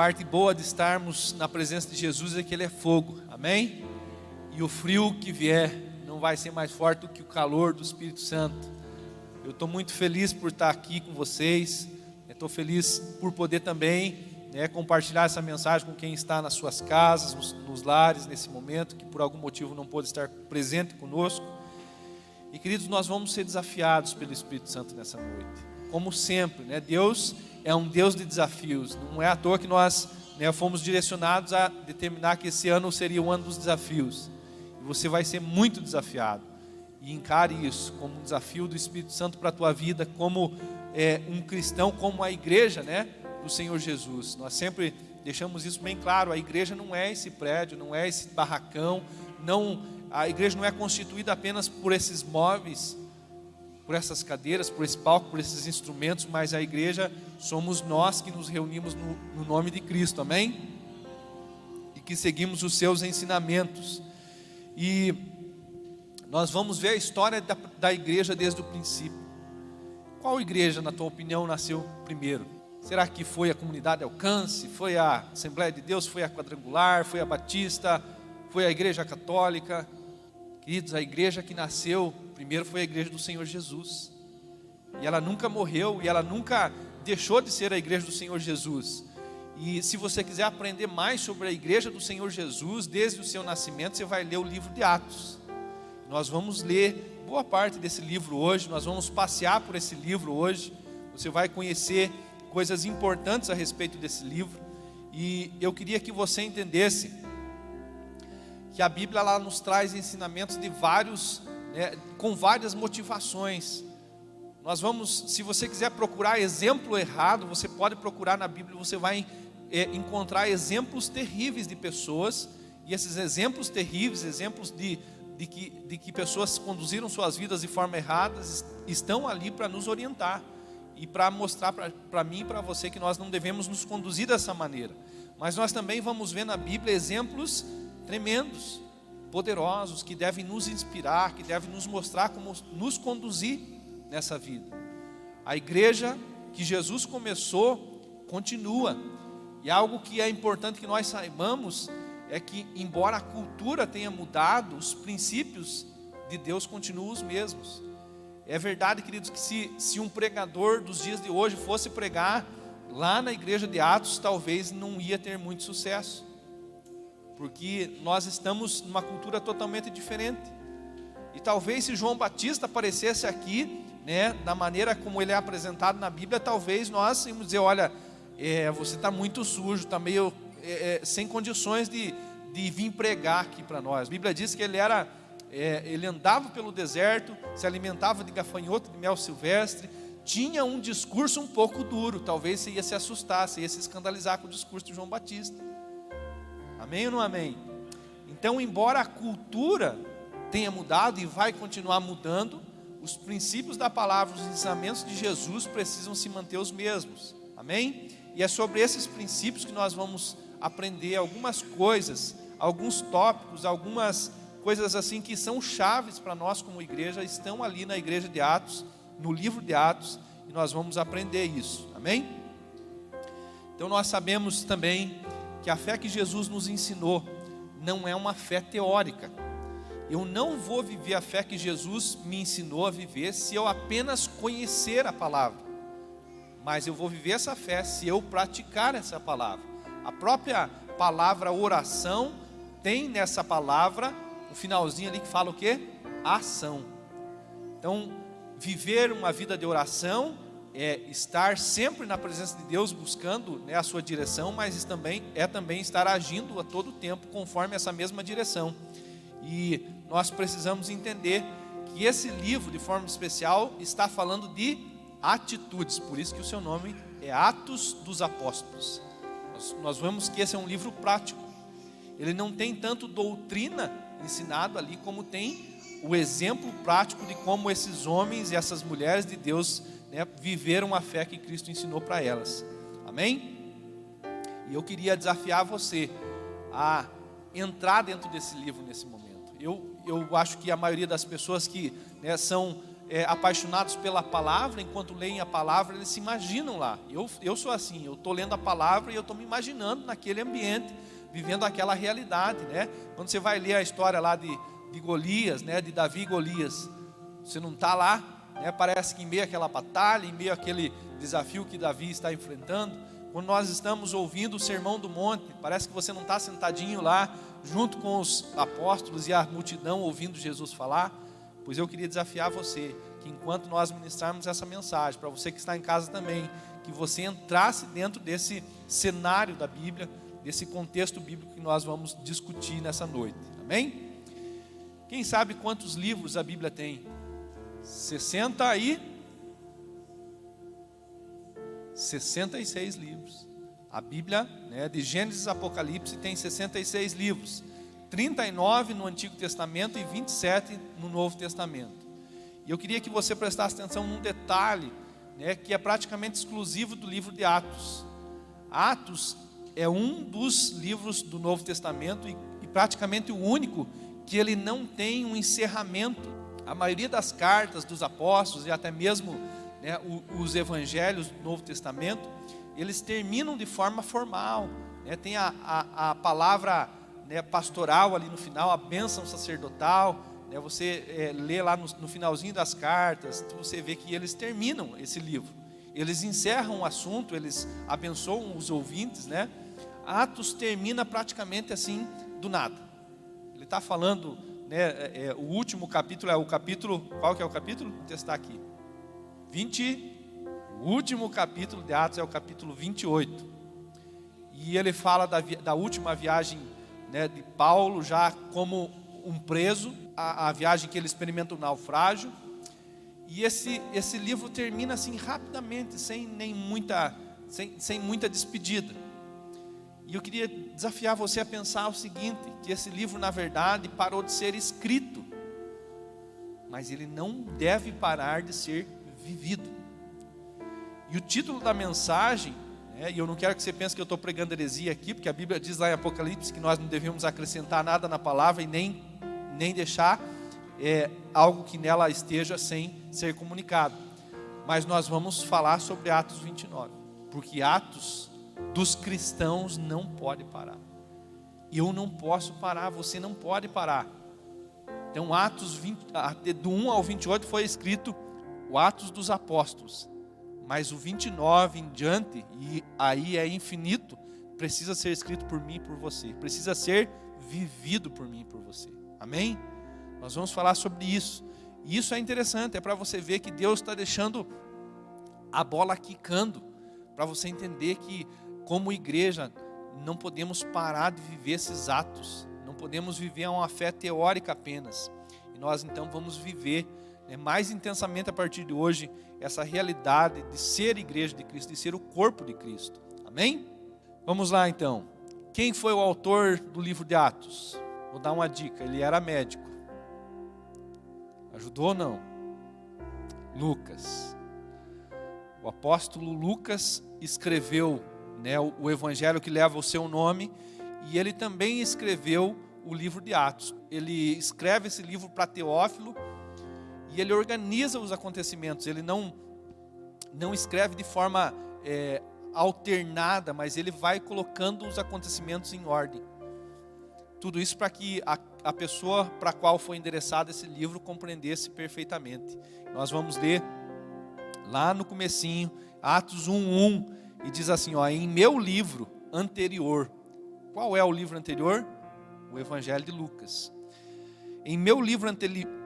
parte boa de estarmos na presença de Jesus é que Ele é fogo, amém? E o frio que vier não vai ser mais forte do que o calor do Espírito Santo. Eu estou muito feliz por estar aqui com vocês, estou feliz por poder também compartilhar essa mensagem com quem está nas suas casas, nos lares nesse momento, que por algum motivo não pôde estar presente conosco. E queridos, nós vamos ser desafiados pelo Espírito Santo nessa noite, como sempre, Deus é um Deus de desafios. Não é à toa que nós fomos direcionados a determinar que esse ano seria o ano dos desafios. E você vai ser muito desafiado. E encare isso como um desafio do Espírito Santo para a tua vida, como um cristão, como a igreja do Senhor Jesus. Nós sempre deixamos isso bem claro. A igreja não é esse prédio, não é esse barracão. A igreja não é constituída apenas por esses móveis, por essas cadeiras, por esse palco, por esses instrumentos, mas a igreja somos nós que nos reunimos no nome de Cristo, amém? E que seguimos os seus ensinamentos. E nós vamos ver a história da igreja desde o princípio. Qual igreja, na tua opinião, nasceu primeiro? Será que foi a Comunidade Alcance? Foi a Assembleia de Deus? Foi a Quadrangular? Foi a Batista? Foi a Igreja Católica? Queridos, a igreja que nasceu primeiro foi a igreja do Senhor Jesus. E ela nunca morreu, e ela nunca deixou de ser a igreja do Senhor Jesus. E se você quiser aprender mais sobre a igreja do Senhor Jesus, desde o seu nascimento, você vai ler o livro de Atos. Nós vamos ler boa parte desse livro hoje, nós vamos passear por esse livro hoje. Você vai conhecer coisas importantes a respeito desse livro. E eu queria que você entendesse que a Bíblia ela nos traz ensinamentos de com várias motivações. Nós vamos, se você quiser procurar exemplo errado, você pode procurar na Bíblia, você vai encontrar exemplos terríveis de pessoas, e esses exemplos terríveis, exemplos de que pessoas conduziram suas vidas de forma errada, estão ali para nos orientar, e para mostrar para mim e para você que nós não devemos nos conduzir dessa maneira. Mas nós também vamos ver na Bíblia exemplos tremendos, poderosos, que devem nos inspirar, que devem nos mostrar como nos conduzir nessa vida. A igreja que Jesus começou, continua. E algo que é importante que nós saibamos, é que embora a cultura tenha mudado, os princípios de Deus continuam os mesmos. É verdade, queridos, que se um pregador dos dias de hoje fosse pregar lá na igreja de Atos, talvez não ia ter muito sucesso, porque nós estamos numa cultura totalmente diferente. E talvez se João Batista aparecesse aqui, da maneira como ele é apresentado na Bíblia, talvez nós íamos dizer, olha, você está muito sujo, está meio sem condições de vir pregar aqui para nós. A Bíblia diz que ele andava pelo deserto, se alimentava de gafanhoto, de mel silvestre, tinha um discurso um pouco duro. Talvez você ia se assustar, você ia se escandalizar com o discurso de João Batista. Amém ou não amém? Então, embora a cultura tenha mudado e vai continuar mudando, os princípios da palavra, os ensinamentos de Jesus precisam se manter os mesmos. Amém? E é sobre esses princípios que nós vamos aprender algumas coisas, alguns tópicos, algumas coisas assim que são chaves para nós como igreja, estão ali na igreja de Atos, no livro de Atos, e nós vamos aprender isso. Amém? Então nós sabemos também que a fé que Jesus nos ensinou não é uma fé teórica. Eu não vou viver a fé que Jesus me ensinou a viver se eu apenas conhecer a palavra, mas eu vou viver essa fé se eu praticar essa palavra. A própria palavra oração tem nessa palavra o finalzinho ali que fala o quê? Ação. Então, viver uma vida de oração é estar sempre na presença de Deus, buscando a sua direção, mas também estar agindo a todo tempo conforme essa mesma direção. E nós precisamos entender que esse livro, de forma especial, está falando de atitudes, por isso que o seu nome é Atos dos Apóstolos. Nós vemos que esse é um livro prático. Ele não tem tanto doutrina ensinado ali, como tem o exemplo prático de como esses homens e essas mulheres de Deus viveram a fé que Cristo ensinou para elas. Amém? E eu queria desafiar você a entrar dentro desse livro nesse momento. Eu acho que a maioria das pessoas que são apaixonados pela palavra, enquanto leem a palavra, eles se imaginam lá. Eu sou assim, eu estou lendo a palavra e eu estou me imaginando naquele ambiente, vivendo aquela realidade, né? Quando você vai ler a história lá de Golias, né? De Davi e Golias, você não está lá, né? Parece que em meio àquela batalha, em meio àquele desafio que Davi está enfrentando, quando nós estamos ouvindo o Sermão do Monte, parece que você não está sentadinho lá, junto com os apóstolos e a multidão ouvindo Jesus falar. Pois eu queria desafiar você, que enquanto nós ministrarmos essa mensagem, para você que está em casa também, que você entrasse dentro desse cenário da Bíblia, desse contexto bíblico que nós vamos discutir nessa noite, amém? Quem sabe quantos livros a Bíblia tem? 66 livros. A Bíblia, né, de Gênesis a Apocalipse, tem 66 livros. 39 no Antigo Testamento e 27 no Novo Testamento. E eu queria que você prestasse atenção num detalhe, né, que é praticamente exclusivo do livro de Atos. Atos é um dos livros do Novo Testamento e praticamente o único que ele não tem um encerramento. A maioria das cartas dos apóstolos e até mesmo, né, os evangelhos do Novo Testamento, eles terminam de forma formal, né? Tem a palavra, né, pastoral ali no final, a bênção sacerdotal, né? Você lê lá no finalzinho das cartas, você vê que eles terminam esse livro, eles encerram o assunto, eles abençoam os ouvintes, né? Atos termina praticamente assim, do nada. Ele está falando, né, o último capítulo é o capítulo, qual que é o capítulo? Vou testar aqui, 20, o último capítulo de Atos é o capítulo 28, e ele fala da última viagem, né, de Paulo, já como um preso, a viagem que ele experimenta o naufrágio, e esse livro termina assim rapidamente, sem muita despedida. E eu queria desafiar você a pensar o seguinte, que esse livro na verdade parou de ser escrito, mas ele não deve parar de ser vivido. E o título da mensagem, e eu não quero que você pense que eu estou pregando heresia aqui, porque a Bíblia diz lá em Apocalipse que nós não devemos acrescentar nada na palavra e nem deixar algo que nela esteja sem ser comunicado. Mas nós vamos falar sobre Atos 29, porque Atos dos cristãos não pode parar. Eu não posso parar, você não pode parar. Então Atos 20, do 1 ao 28 foi escrito o Atos dos Apóstolos. Mas o 29 em diante, e aí é infinito, precisa ser escrito por mim e por você. Precisa ser vivido por mim e por você. Amém? Nós vamos falar sobre isso. E isso é interessante, é para você ver que Deus está deixando a bola quicando. Para você entender que, como igreja, não podemos parar de viver esses atos. Não podemos viver uma fé teórica apenas. E nós então vamos viver mais intensamente a partir de hoje essa realidade de ser igreja de Cristo, de ser o corpo de Cristo. Amém? Vamos lá então. Quem foi o autor do livro de Atos? Vou dar uma dica, ele era médico. Ajudou ou não? Lucas. O apóstolo Lucas escreveu, né, o evangelho que leva o seu nome, e ele também escreveu o livro de Atos. Ele escreve esse livro para Teófilo, e ele organiza os acontecimentos. Ele não escreve de forma alternada, mas ele vai colocando os acontecimentos em ordem. Tudo isso para que a pessoa para a qual foi endereçado esse livro compreendesse perfeitamente. Nós vamos ler lá no comecinho, Atos 1:1, e diz assim, em meu livro anterior. Qual é o livro anterior? O Evangelho de Lucas. Em meu livro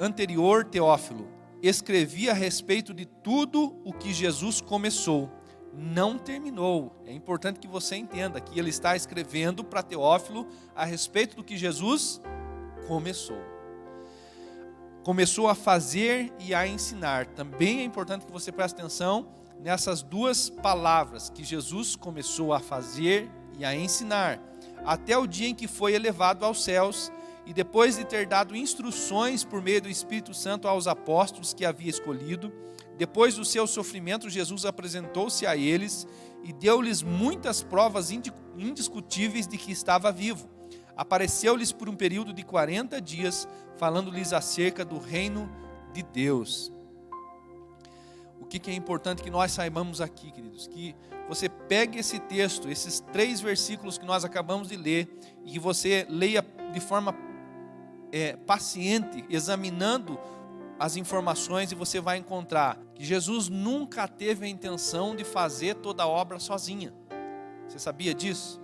anterior, Teófilo, escrevi a respeito de tudo o que Jesus começou. Não terminou. É importante que você entenda que ele está escrevendo para Teófilo a respeito do que Jesus começou. Começou a fazer e a ensinar. Também é importante que você preste atenção nessas duas palavras, que Jesus começou a fazer e a ensinar, até o dia em que foi elevado aos céus, e depois de ter dado instruções por meio do Espírito Santo aos apóstolos que havia escolhido, depois do seu sofrimento, Jesus apresentou-se a eles e deu-lhes muitas provas indiscutíveis de que estava vivo. Apareceu-lhes por um período de 40 dias, falando-lhes acerca do reino de Deus. o que é importante que nós saibamos aqui, queridos? Que você pegue esse texto, esses 3 versículos que nós acabamos de ler, e que você leia de forma paciente, examinando as informações, e você vai encontrar que Jesus nunca teve a intenção de fazer toda a obra sozinha. Você sabia disso?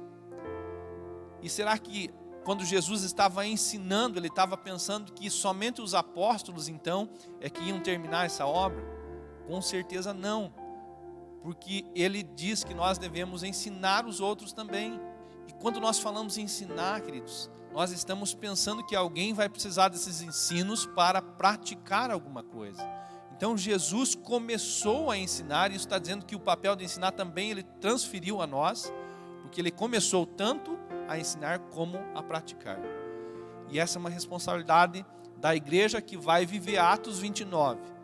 E será que quando Jesus estava ensinando, ele estava pensando que somente os apóstolos então é que iam terminar essa obra? Com certeza não, porque ele diz que nós devemos ensinar os outros também. E quando nós falamos em ensinar, queridos, nós estamos pensando que alguém vai precisar desses ensinos para praticar alguma coisa. Então Jesus começou a ensinar, e isso está dizendo que o papel de ensinar também ele transferiu a nós, porque ele começou tanto a ensinar como a praticar. E essa é uma responsabilidade da igreja que vai viver Atos 29.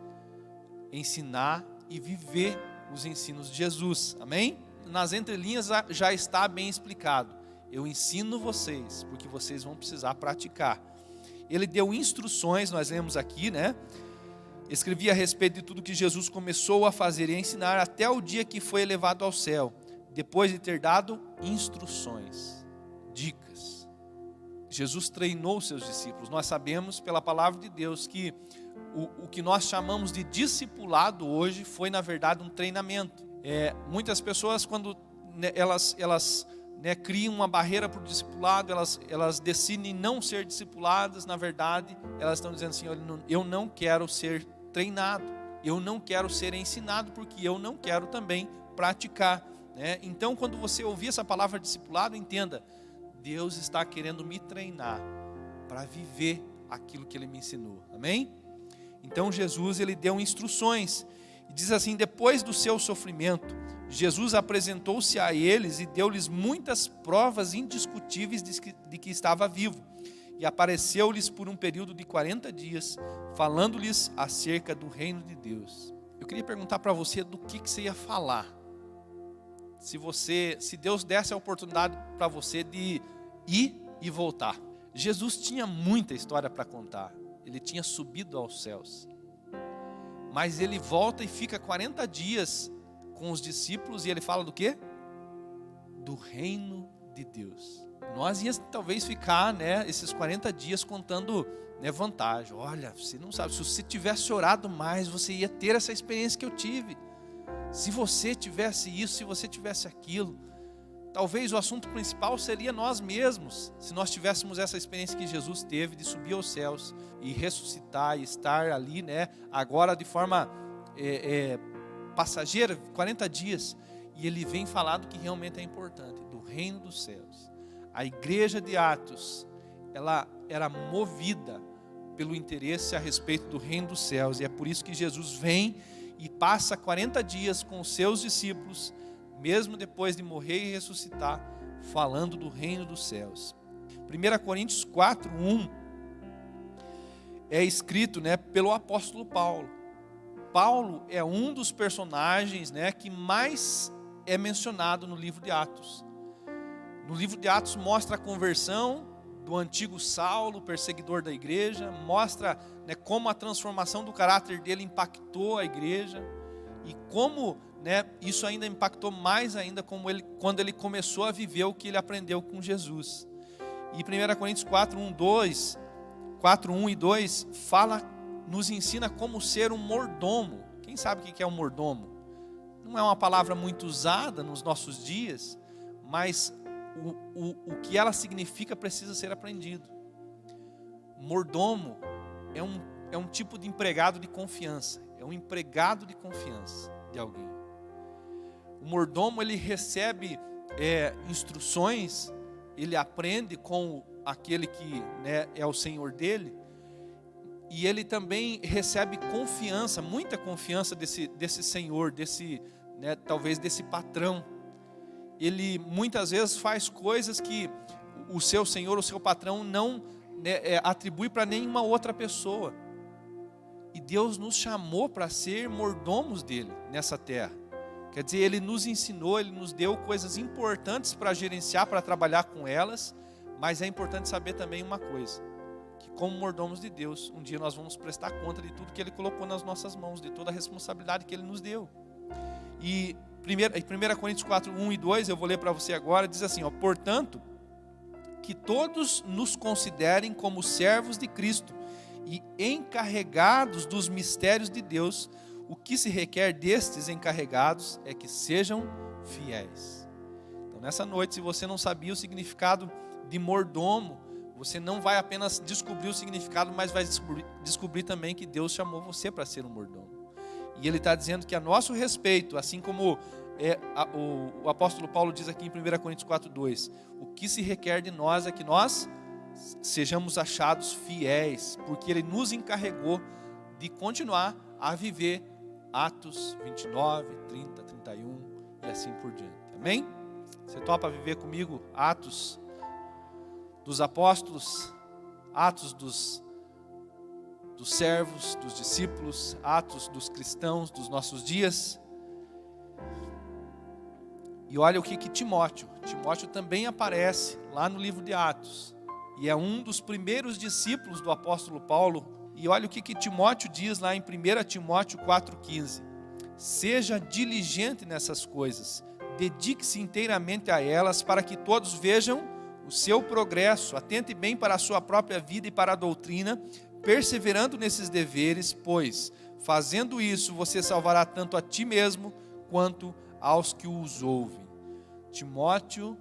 Ensinar e viver os ensinos de Jesus, amém? Nas entrelinhas já está bem explicado. Eu ensino vocês, porque vocês vão precisar praticar. Ele deu instruções, nós lemos aqui, né? Escrevia a respeito de tudo que Jesus começou a fazer e a ensinar até o dia que foi elevado ao céu, depois de ter dado instruções, dicas. Jesus treinou seus discípulos. Nós sabemos pela palavra de Deus que o que nós chamamos de discipulado hoje foi na verdade um treinamento. Muitas pessoas quando elas criam uma barreira para o discipulado, elas decidem não ser discipuladas, na verdade elas estão dizendo assim, eu não quero ser treinado, eu não quero ser ensinado, porque eu não quero também praticar. Então quando você ouvir essa palavra discipulado, entenda, Deus está querendo me treinar para viver aquilo que Ele me ensinou, amém? Então Jesus ele deu instruções, e diz assim, depois do seu sofrimento, Jesus apresentou-se a eles e deu-lhes muitas provas indiscutíveis de que estava vivo, e apareceu-lhes por um período de 40 dias, falando-lhes acerca do reino de Deus. Eu queria perguntar para você do que você ia falar, se Deus desse a oportunidade para você de ir e voltar. Jesus tinha muita história para contar, ele tinha subido aos céus, mas ele volta e fica 40 dias com os discípulos, e ele fala do quê? Do reino de Deus. Nós íamos talvez ficar, esses 40 dias contando vantagem. Olha, você não sabe, se você tivesse orado mais, você ia ter essa experiência que eu tive. Se você tivesse isso, se você tivesse aquilo. Talvez o assunto principal seria nós mesmos, se nós tivéssemos essa experiência que Jesus teve de subir aos céus e ressuscitar e estar ali, agora de forma passageira, 40 dias, e ele vem falar do que realmente é importante, do reino dos céus. A igreja de Atos, ela era movida pelo interesse a respeito do reino dos céus, e é por isso que Jesus vem e passa 40 dias com os seus discípulos, mesmo depois de morrer e ressuscitar, falando do reino dos céus. 1 Coríntios 4:1 é escrito pelo apóstolo Paulo. Paulo é um dos personagens que mais é mencionado no livro de Atos. No livro de Atos mostra a conversão do antigo Saulo, perseguidor da igreja, mostra como a transformação do caráter dele impactou a igreja, e como isso ainda impactou mais ainda quando ele começou a viver o que ele aprendeu com Jesus. E 1 Coríntios 4:1 e 2 nos ensina como ser um mordomo. Quem sabe o que é um mordomo? Não é uma palavra muito usada nos nossos dias, mas o que ela significa precisa ser aprendido. Mordomo é um tipo de empregado de confiança, é um empregado de confiança de alguém. O mordomo ele recebe instruções, ele aprende com aquele que é o senhor dele, e ele também recebe confiança, muita confiança desse senhor, talvez desse patrão. Ele muitas vezes faz coisas que o seu senhor, o seu patrão não atribui para nenhuma outra pessoa. E Deus nos chamou para ser mordomos dele nessa terra. Quer dizer, ele nos ensinou, ele nos deu coisas importantes para gerenciar, para trabalhar com elas, mas é importante saber também uma coisa: que como mordomos de Deus, um dia nós vamos prestar conta de tudo que Ele colocou nas nossas mãos, de toda a responsabilidade que Ele nos deu. E 1 Coríntios 4, 1 e 2, eu vou ler para você agora, diz assim, portanto, que todos nos considerem como servos de Cristo e encarregados dos mistérios de Deus. O que se requer destes encarregados é que sejam fiéis. Então, nessa noite, se você não sabia o significado de mordomo, você não vai apenas descobrir o significado, mas vai descobrir também que Deus chamou você para ser um mordomo. E Ele está dizendo que a nosso respeito, assim como o apóstolo Paulo diz aqui em 1 Coríntios 4, 2, o que se requer de nós é que nós sejamos achados fiéis, porque Ele nos encarregou de continuar a viver Atos 29, 30, 31 e assim por diante. Amém? Você topa viver comigo Atos dos apóstolos, Atos dos servos, dos discípulos, Atos dos cristãos dos nossos dias? E olha o que Timóteo também aparece lá no livro de Atos, e é um dos primeiros discípulos do apóstolo Paulo. E olha o que Timóteo diz lá em 1 Timóteo 4,15. Seja diligente nessas coisas, dedique-se inteiramente a elas, para que todos vejam o seu progresso. Atente bem para a sua própria vida e para a doutrina, perseverando nesses deveres, pois, fazendo isso, você salvará tanto a ti mesmo, quanto aos que os ouvem. Timóteo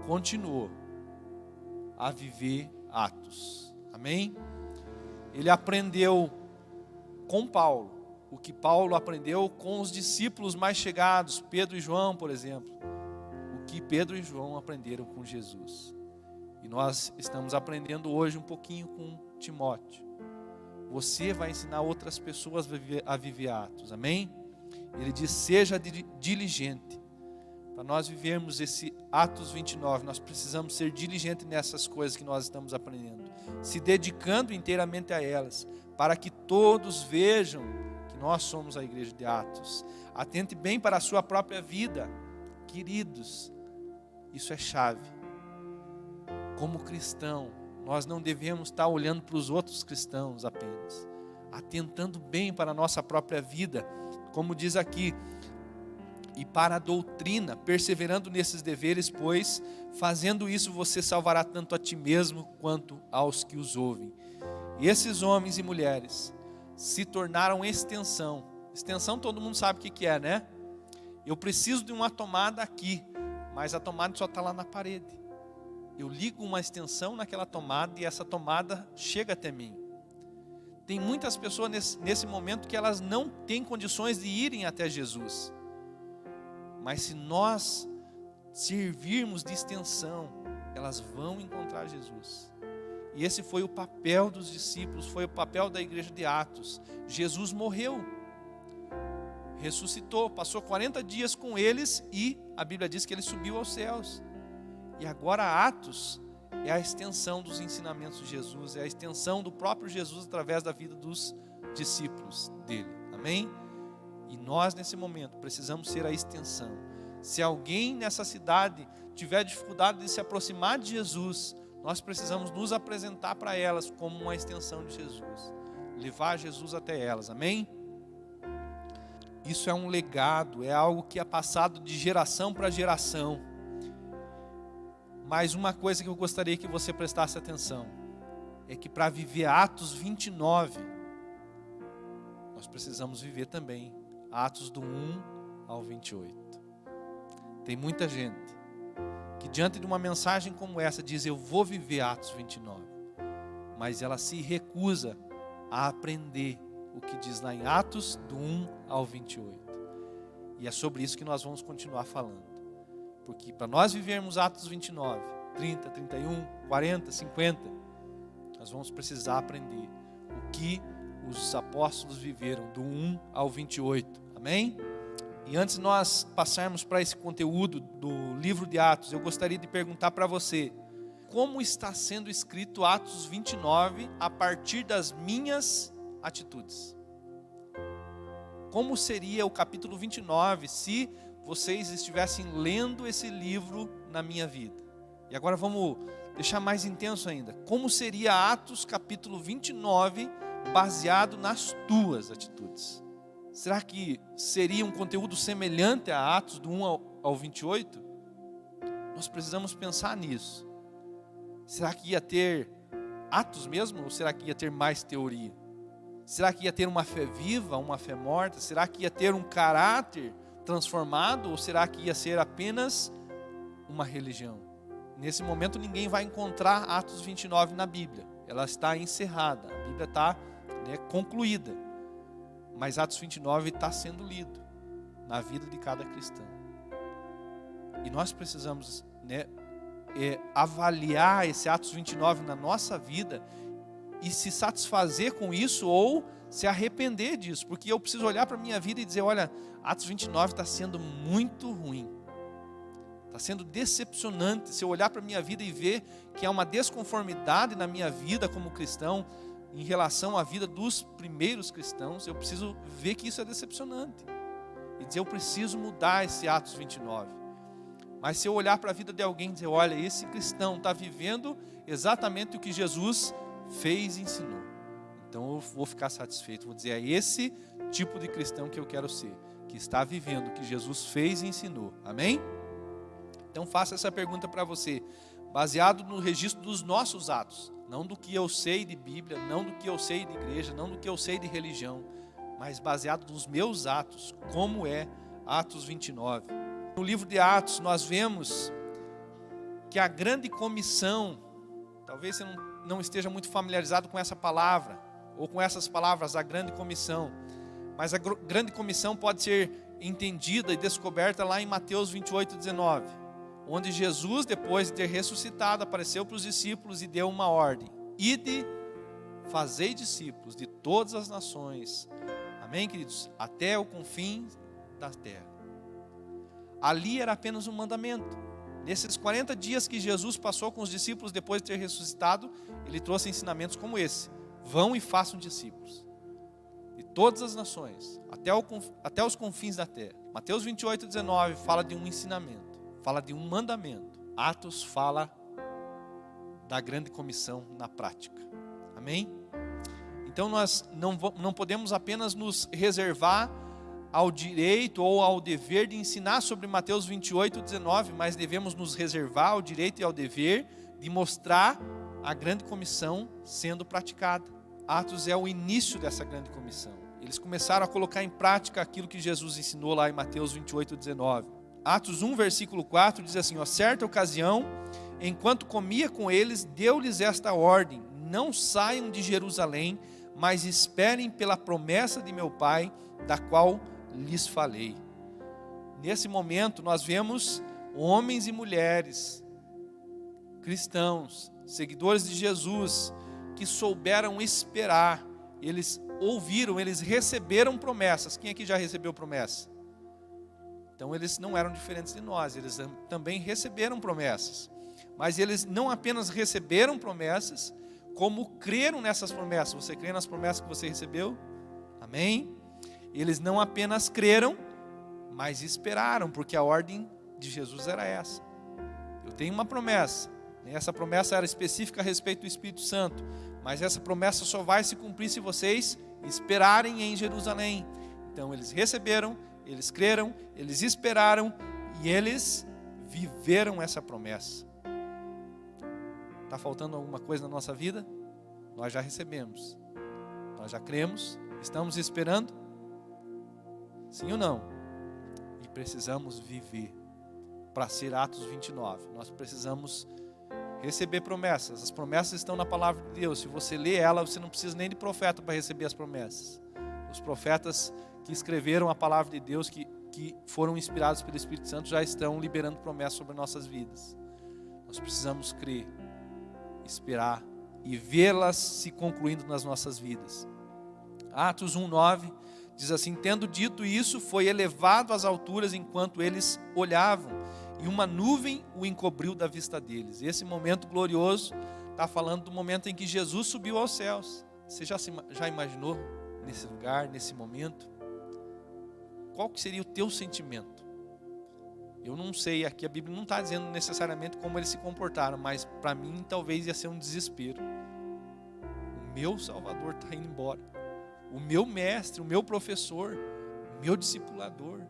continuou a viver Atos. Amém? Ele aprendeu com Paulo o que Paulo aprendeu com os discípulos mais chegados, Pedro e João, por exemplo. O que Pedro e João aprenderam com Jesus. E nós estamos aprendendo hoje um pouquinho com Timóteo. Você vai ensinar outras pessoas a viver Atos, amém? Ele diz, seja diligente. Para nós vivermos esse Atos 29, nós precisamos ser diligentes nessas coisas que nós estamos aprendendo, se dedicando inteiramente a elas, para que todos vejam que nós somos a igreja de Atos. Atente bem para a sua própria vida, queridos, isso é chave. Como cristão, nós não devemos estar olhando para os outros cristãos apenas, atentando bem para a nossa própria vida, como diz aqui, e para a doutrina, perseverando nesses deveres, pois, fazendo isso, você salvará tanto a ti mesmo, quanto aos que os ouvem. E esses homens e mulheres se tornaram extensão. Extensão todo mundo sabe o que é, né? Eu preciso de uma tomada aqui, mas a tomada só está lá na parede. Eu ligo uma extensão naquela tomada e essa tomada chega até mim. Tem muitas pessoas nesse momento que elas não têm condições de irem até Jesus. Mas se nós servirmos de extensão, elas vão encontrar Jesus. E esse foi o papel dos discípulos, foi o papel da igreja de Atos. Jesus morreu, ressuscitou, passou 40 dias com eles e a Bíblia diz que ele subiu aos céus. E agora Atos é a extensão dos ensinamentos de Jesus, é a extensão do próprio Jesus através da vida dos discípulos dele. Amém? E nós nesse momento precisamos ser a extensão. Se alguém nessa cidade tiver dificuldade de se aproximar de Jesus, nós precisamos nos apresentar para elas como uma extensão de Jesus. Levar Jesus até elas, amém? Isso é um legado, é algo que é passado de geração para geração. Mas uma coisa que eu gostaria que você prestasse atenção, é que para viver Atos 29, nós precisamos viver também Atos do 1 ao 28. Tem muita gente que diante de uma mensagem como essa diz, eu vou viver Atos 29. Mas ela se recusa a aprender o que diz lá em Atos do 1 ao 28. E é sobre isso que nós vamos continuar falando. Porque para nós vivermos Atos 29, 30, 31, 40, 50, nós vamos precisar aprender o que os apóstolos viveram do 1 ao 28, amém? E antes de nós passarmos para esse conteúdo do livro de Atos, eu gostaria de perguntar para você, como está sendo escrito Atos 29 a partir das minhas atitudes? Como seria o capítulo 29 se vocês estivessem lendo esse livro na minha vida? E agora vamos deixar mais intenso ainda. Como seria Atos capítulo 29 baseado nas tuas atitudes? Será que seria um conteúdo semelhante a Atos do 1 ao 28? Nós precisamos pensar nisso. Será que ia ter Atos mesmo? Ou será que ia ter mais teoria? Será que ia ter uma fé viva, uma fé morta? Será que ia ter um caráter transformado? Ou será que ia ser apenas uma religião? Nesse momento ninguém vai encontrar Atos 29 na Bíblia. Ela está encerrada, a Bíblia está concluída. Mas Atos 29 está sendo lido na vida de cada cristão. E nós precisamos avaliar esse Atos 29 na nossa vida e se satisfazer com isso ou se arrepender disso. Porque eu preciso olhar para a minha vida e dizer, olha, Atos 29 está sendo muito ruim. Está sendo decepcionante. Se eu olhar para a minha vida e ver que há uma desconformidade na minha vida como cristão em relação à vida dos primeiros cristãos, eu preciso ver que isso é decepcionante. E dizer, eu preciso mudar esse Atos 29. Mas se eu olhar para a vida de alguém e dizer, olha, esse cristão está vivendo exatamente o que Jesus fez e ensinou, então eu vou ficar satisfeito. Vou dizer, é esse tipo de cristão que eu quero ser, que está vivendo o que Jesus fez e ensinou. Amém? Então faça essa pergunta para você, baseado no registro dos nossos atos, não do que eu sei de Bíblia, não do que eu sei de igreja, não do que eu sei de religião, mas baseado nos meus atos, como é Atos 29. No livro de Atos nós vemos que a grande comissão, talvez você não esteja muito familiarizado com essa palavra, ou com essas palavras, a grande comissão, mas a grande comissão pode ser entendida e descoberta lá em Mateus 28:19, onde Jesus, depois de ter ressuscitado, apareceu para os discípulos e deu uma ordem: ide, fazei discípulos de todas as nações, amém, queridos? Até o confim da terra. Ali era apenas um mandamento. Nesses 40 dias que Jesus passou com os discípulos depois de ter ressuscitado, ele trouxe ensinamentos como esse: vão e façam discípulos de todas as nações, até os confins da terra. Mateus 28:19 fala de um ensinamento, fala de um mandamento. Atos fala da grande comissão na prática. Amém? Então nós não podemos apenas nos reservar ao direito ou ao dever de ensinar sobre Mateus 28:19, mas devemos nos reservar ao direito e ao dever de mostrar a grande comissão sendo praticada. Atos é o início dessa grande comissão. Eles começaram a colocar em prática aquilo que Jesus ensinou lá em Mateus 28:19. Atos 1, versículo 4 diz assim: certa ocasião, enquanto comia com eles, deu-lhes esta ordem: não saiam de Jerusalém, mas esperem pela promessa de meu Pai, da qual lhes falei. Nesse momento nós vemos homens e mulheres, cristãos, seguidores de Jesus, que souberam esperar. Eles ouviram, eles receberam promessas. Quem aqui já recebeu promessa? Então eles não eram diferentes de nós, eles também receberam promessas. Mas eles não apenas receberam promessas, como creram nessas promessas. Você crê nas promessas que você recebeu? Amém? Eles não apenas creram, mas esperaram, porque a ordem de Jesus era essa. Eu tenho uma promessa, essa promessa era específica a respeito do Espírito Santo, mas essa promessa só vai se cumprir se vocês esperarem em Jerusalém. Então eles receberam, eles creram, eles esperaram e eles viveram essa promessa. Está faltando alguma coisa na nossa vida? Nós já recebemos, nós já cremos, estamos esperando? Sim ou não? E precisamos viver para ser Atos 29. Nós precisamos receber promessas. As promessas estão na palavra de Deus. Se você lê ela, você não precisa nem de profeta para receber as promessas. Os profetas que escreveram a palavra de Deus, que foram inspirados pelo Espírito Santo, já estão liberando promessas sobre nossas vidas. Nós precisamos crer, esperar e vê-las se concluindo nas nossas vidas. Atos 1:9 diz assim: tendo dito isso, foi elevado às alturas enquanto eles olhavam, e uma nuvem o encobriu da vista deles. Esse momento glorioso está falando do momento em que Jesus subiu aos céus. Você já imaginou nesse lugar, nesse momento? Qual que seria o teu sentimento? Eu não sei, aqui a Bíblia não está dizendo necessariamente como eles se comportaram, mas para mim talvez ia ser um desespero. O meu Salvador está indo embora. O meu mestre, o meu professor, o meu discipulador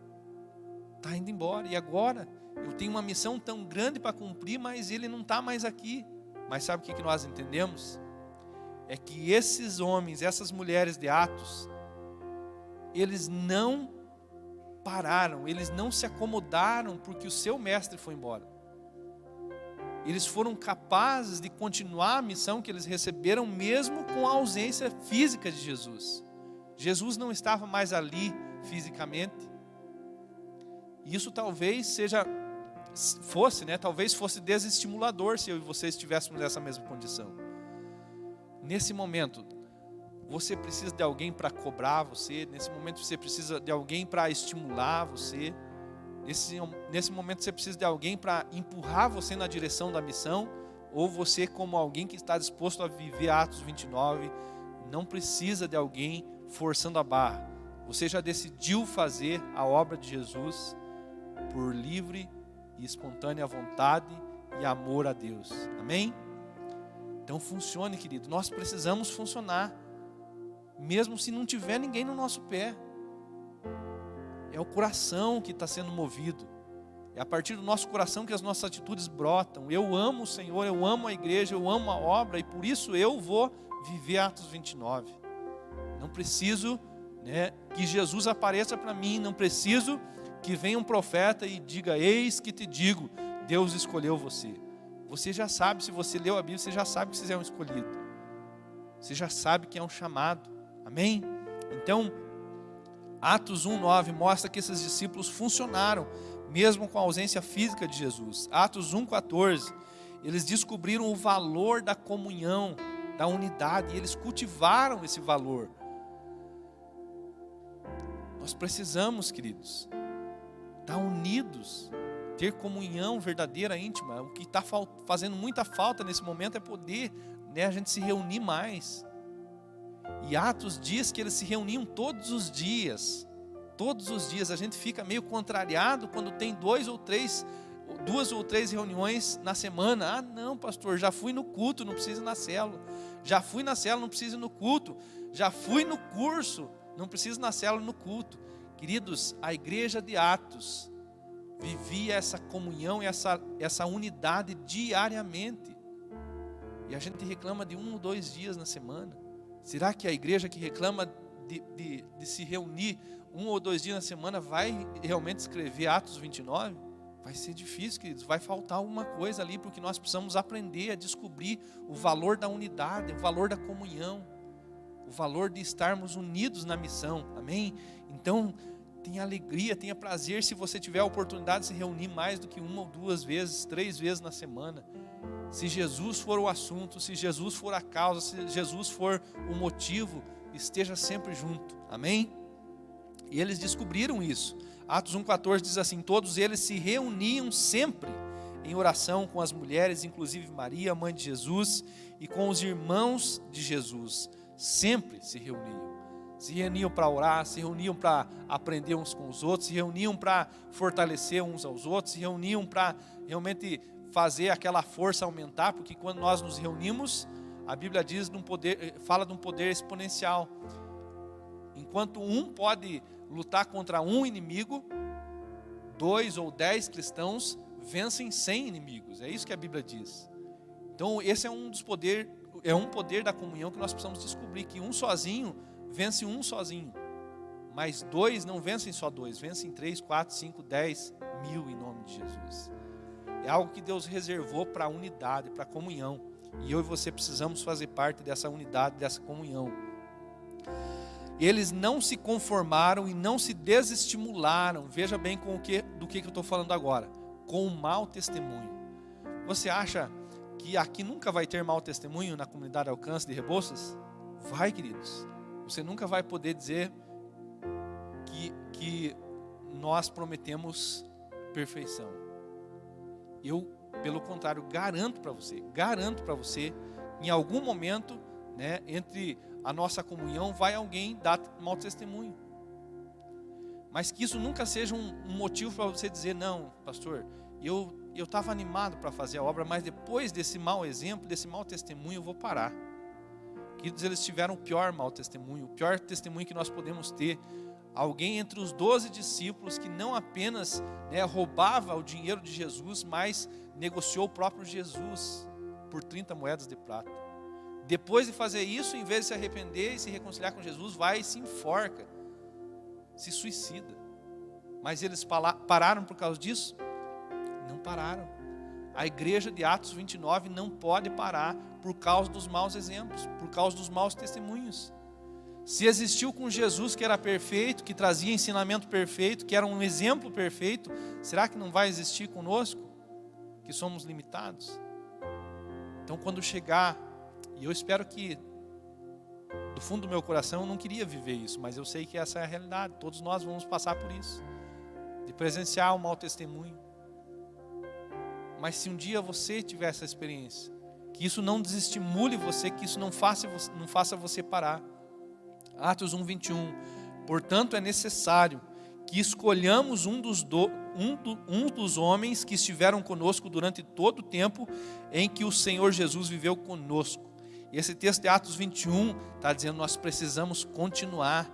está indo embora. E agora eu tenho uma missão tão grande para cumprir, mas ele não está mais aqui. Mas sabe o que nós entendemos? É que esses homens, essas mulheres de Atos, eles não pararam, eles não se acomodaram porque o seu mestre foi embora. Eles foram capazes de continuar a missão que eles receberam mesmo com a ausência física de Jesus. Jesus não estava mais ali fisicamente. E isso talvez talvez fosse desestimulador se eu e você estivéssemos nessa mesma condição. Nesse momento, você precisa de alguém para cobrar você. Nesse momento você precisa de alguém para estimular você. Nesse momento você precisa de alguém para empurrar você na direção da missão. Ou você, como alguém que está disposto a viver Atos 29, não precisa de alguém forçando a barra. Você já decidiu fazer a obra de Jesus por livre e espontânea vontade e amor a Deus. Amém? Então funcione, querido. Nós precisamos funcionar, mesmo se não tiver ninguém no nosso pé. É o coração que está sendo movido. É a partir do nosso coração que as nossas atitudes brotam. Eu amo o Senhor, eu amo a igreja, eu amo a obra, e por isso eu vou viver Atos 29. Não preciso, que Jesus apareça para mim, não preciso que venha um profeta e diga: eis que te digo, Deus escolheu você. Você já sabe, se você leu a Bíblia, você já sabe que você é um escolhido. Você já sabe que é um chamado. Amém? Então, Atos 1:9 mostra que esses discípulos funcionaram, mesmo com a ausência física de Jesus. Atos 1:14, eles descobriram o valor da comunhão, da unidade, e eles cultivaram esse valor. Nós precisamos, queridos, estar unidos, ter comunhão verdadeira, íntima. O que está fazendo muita falta nesse momento é poder, a gente se reunir mais. E Atos diz que eles se reuniam todos os dias. Todos os dias. A gente fica meio contrariado quando tem 2 ou 3 reuniões na semana. Ah, não, pastor, já fui no culto, não preciso ir na célula. Já fui na célula, não preciso ir no culto. Já fui no curso, não preciso ir na célula, no culto. Queridos, a igreja de Atos vivia essa comunhão e essa unidade diariamente. E a gente reclama de 1 ou 2 dias na semana. Será que a igreja que reclama de se reunir 1 ou 2 dias na semana vai realmente escrever Atos 29? Vai ser difícil, queridos. Vai faltar alguma coisa ali, porque nós precisamos aprender a descobrir o valor da unidade, o valor da comunhão, o valor de estarmos unidos na missão. Amém? Então, tenha alegria, tenha prazer se você tiver a oportunidade de se reunir mais do que 1 ou 2 vezes, 3 vezes na semana. Se Jesus for o assunto, se Jesus for a causa, se Jesus for o motivo, esteja sempre junto. Amém? E eles descobriram isso. Atos 1:14 diz assim: todos eles se reuniam sempre em oração com as mulheres, inclusive Maria, mãe de Jesus, e com os irmãos de Jesus. Sempre se reuniam. Se reuniam para orar, se reuniam para aprender uns com os outros, se reuniam para fortalecer uns aos outros, se reuniam para realmente fazer aquela força aumentar, porque quando nós nos reunimos, a Bíblia diz fala de um poder exponencial. Enquanto um pode lutar contra um inimigo, 2 ou 10 cristãos vencem 100 inimigos. É isso que a Bíblia diz. Então esse é um poder da comunhão que nós precisamos descobrir, que um sozinho vence um sozinho, mas 2 não vencem só 2, vencem 3, 4, 5, 10 mil em nome de Jesus. É algo que Deus reservou para a unidade, para a comunhão. E eu e você precisamos fazer parte dessa unidade, dessa comunhão. Eles não se conformaram e não se desestimularam. Veja bem do que eu estou falando agora. Com o mau testemunho. Você acha que aqui nunca vai ter mau testemunho na comunidade Alcance de Rebouças? Vai, queridos. Você nunca vai poder dizer que nós prometemos perfeição. Eu, pelo contrário, garanto para você, em algum momento, entre a nossa comunhão, vai alguém dar mau testemunho. Mas que isso nunca seja um motivo para você dizer, não, pastor, eu estava animado para fazer a obra, mas depois desse mau exemplo, desse mau testemunho, eu vou parar. Queridos, eles tiveram o pior mau testemunho, o pior testemunho que nós podemos ter. Alguém entre os 12 discípulos que não apenas roubava o dinheiro de Jesus, mas negociou o próprio Jesus por 30 moedas de prata. Depois de fazer isso, em vez de se arrepender e se reconciliar com Jesus, vai e se enforca, se suicida. Mas eles pararam por causa disso? Não pararam. A igreja de Atos 29 não pode parar por causa dos maus exemplos, por causa dos maus testemunhos. Se existiu com Jesus, que era perfeito, que trazia ensinamento perfeito, que era um exemplo perfeito, será que não vai existir conosco, que somos limitados? Então, quando chegar, e eu espero que, do fundo do meu coração, eu não queria viver isso, mas eu sei que essa é a realidade, todos nós vamos passar por isso, de presenciar um mau testemunho. Mas se um dia você tiver essa experiência, que isso não desestimule você, que isso não faça você parar. Atos 1:21. Portanto, é necessário que escolhamos um dos homens que estiveram conosco durante todo o tempo em que o Senhor Jesus viveu conosco. E esse texto de Atos 21 está dizendo, nós precisamos continuar.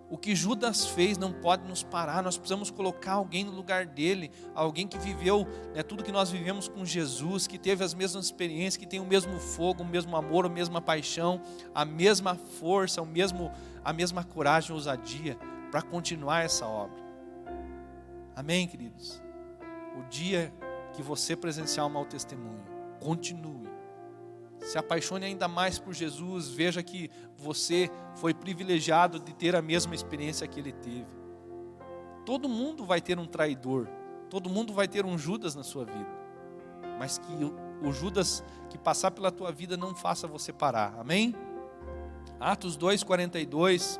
O que Judas fez não pode nos parar, nós precisamos colocar alguém no lugar dele, alguém que viveu tudo que nós vivemos com Jesus, que teve as mesmas experiências, que tem o mesmo fogo, o mesmo amor, a mesma paixão, a mesma força, a mesma coragem e ousadia para continuar essa obra. Amém, queridos? O dia que você presenciar um mau testemunho, continue. Se apaixone ainda mais por Jesus, veja que você foi privilegiado de ter a mesma experiência que ele teve. Todo mundo vai ter um traidor, todo mundo vai ter um Judas na sua vida, mas que o Judas que passar pela tua vida não faça você parar, amém? Atos 2:42,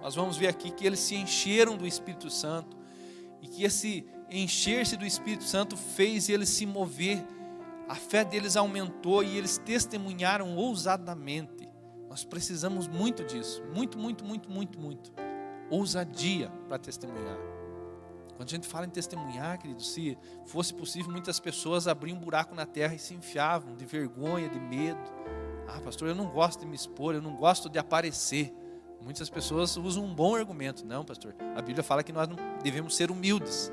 nós vamos ver aqui que eles se encheram do Espírito Santo, e que esse encher-se do Espírito Santo fez eles se mover. A fé deles aumentou e eles testemunharam ousadamente. Nós precisamos muito disso, muito. Ousadia para testemunhar. Quando a gente fala em testemunhar, querido, se fosse possível, muitas pessoas abriam um buraco na terra e se enfiavam de vergonha, de medo. Ah, pastor, eu não gosto de me expor, eu não gosto de aparecer. Muitas pessoas usam um bom argumento. Não, pastor, a Bíblia fala que nós não devemos ser humildes.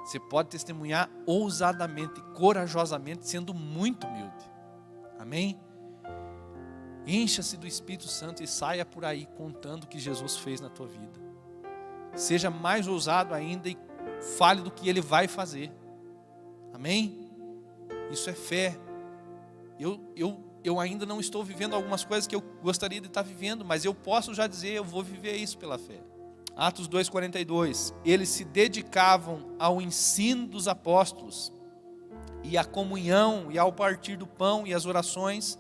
Você pode testemunhar ousadamente, corajosamente, sendo muito humilde. Amém? Encha-se do Espírito Santo e saia por aí contando o que Jesus fez na tua vida. Seja mais ousado ainda e fale do que Ele vai fazer. Amém? Isso é fé. Eu ainda não estou vivendo algumas coisas que eu gostaria de estar vivendo, mas eu posso já dizer, eu vou viver isso pela fé. Atos 2:42, eles se dedicavam ao ensino dos apóstolos, e à comunhão, e ao partir do pão, e às orações.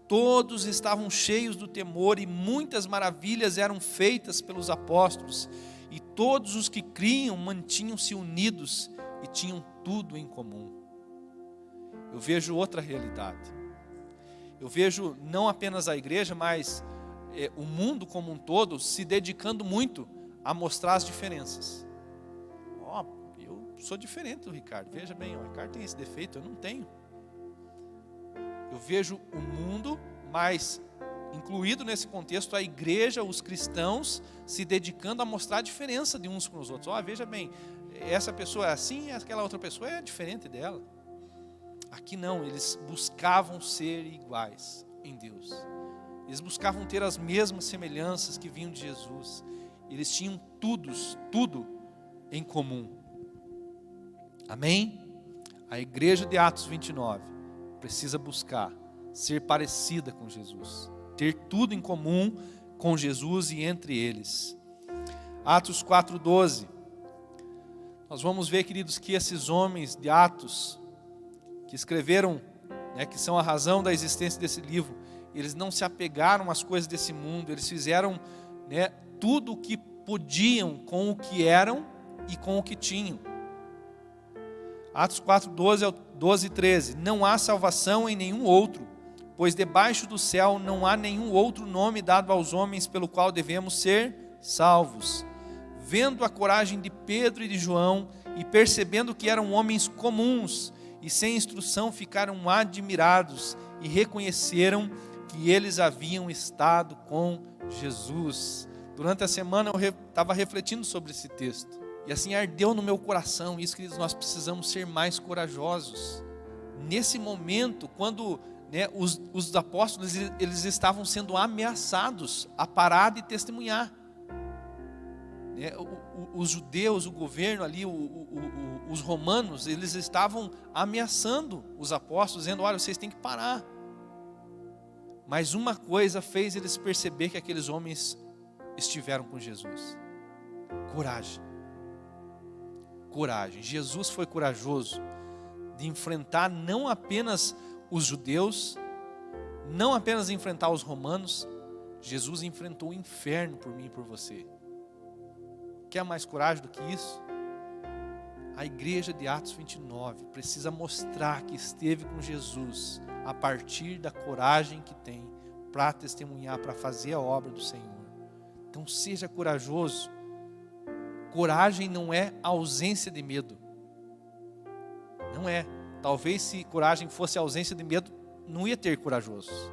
Todos estavam cheios do temor, e muitas maravilhas eram feitas pelos apóstolos, e todos os que criam mantinham-se unidos, e tinham tudo em comum. Eu vejo outra realidade. Eu vejo não apenas a igreja, mas o mundo como um todo se dedicando muito a mostrar as diferenças. Eu sou diferente do Ricardo. Veja bem, o Ricardo tem esse defeito, eu não tenho. Eu vejo o mundo, mas incluído nesse contexto a igreja, os cristãos se dedicando a mostrar a diferença de uns com os outros. Veja bem, essa pessoa é assim, aquela outra pessoa é diferente dela. Aqui não, eles buscavam ser iguais em Deus. Eles buscavam ter as mesmas semelhanças que vinham de Jesus. Eles tinham tudo em comum. Amém? A igreja de Atos 29 precisa buscar ser parecida com Jesus, ter tudo em comum com Jesus e entre eles. Atos 4:12. Nós vamos ver, queridos, que esses homens de Atos, que escreveram, que são a razão da existência desse livro, eles não se apegaram às coisas desse mundo, eles fizeram tudo o que podiam com o que eram e com o que tinham. Atos 4:12 e 13. Não há salvação em nenhum outro, pois debaixo do céu não há nenhum outro nome dado aos homens pelo qual devemos ser salvos. vendo a coragem de Pedro e de João e percebendo que eram homens comuns e sem instrução, ficaram admirados e reconheceram que eles haviam estado com Jesus. Durante a semana eu estava refletindo sobre esse texto e assim ardeu no meu coração isso, queridos, nós precisamos ser mais corajosos. Nesse momento, quando os apóstolos eles estavam sendo ameaçados a parar de testemunhar. Os judeus, o governo ali, os romanos, eles estavam ameaçando os apóstolos, dizendo: olha, vocês têm que parar. Mas uma coisa fez eles perceber que aqueles homens estiveram com Jesus: coragem. Coragem. Jesus foi corajoso de enfrentar não apenas os judeus, não apenas enfrentar os romanos. Jesus enfrentou o inferno por mim e por você. Quer mais coragem do que isso? A igreja de Atos 29 precisa mostrar que esteve com Jesus a partir da coragem que tem para testemunhar, para fazer a obra do Senhor. Então seja corajoso. Coragem não é ausência de medo. Não é. Talvez se coragem fosse ausência de medo, não ia ter corajosos.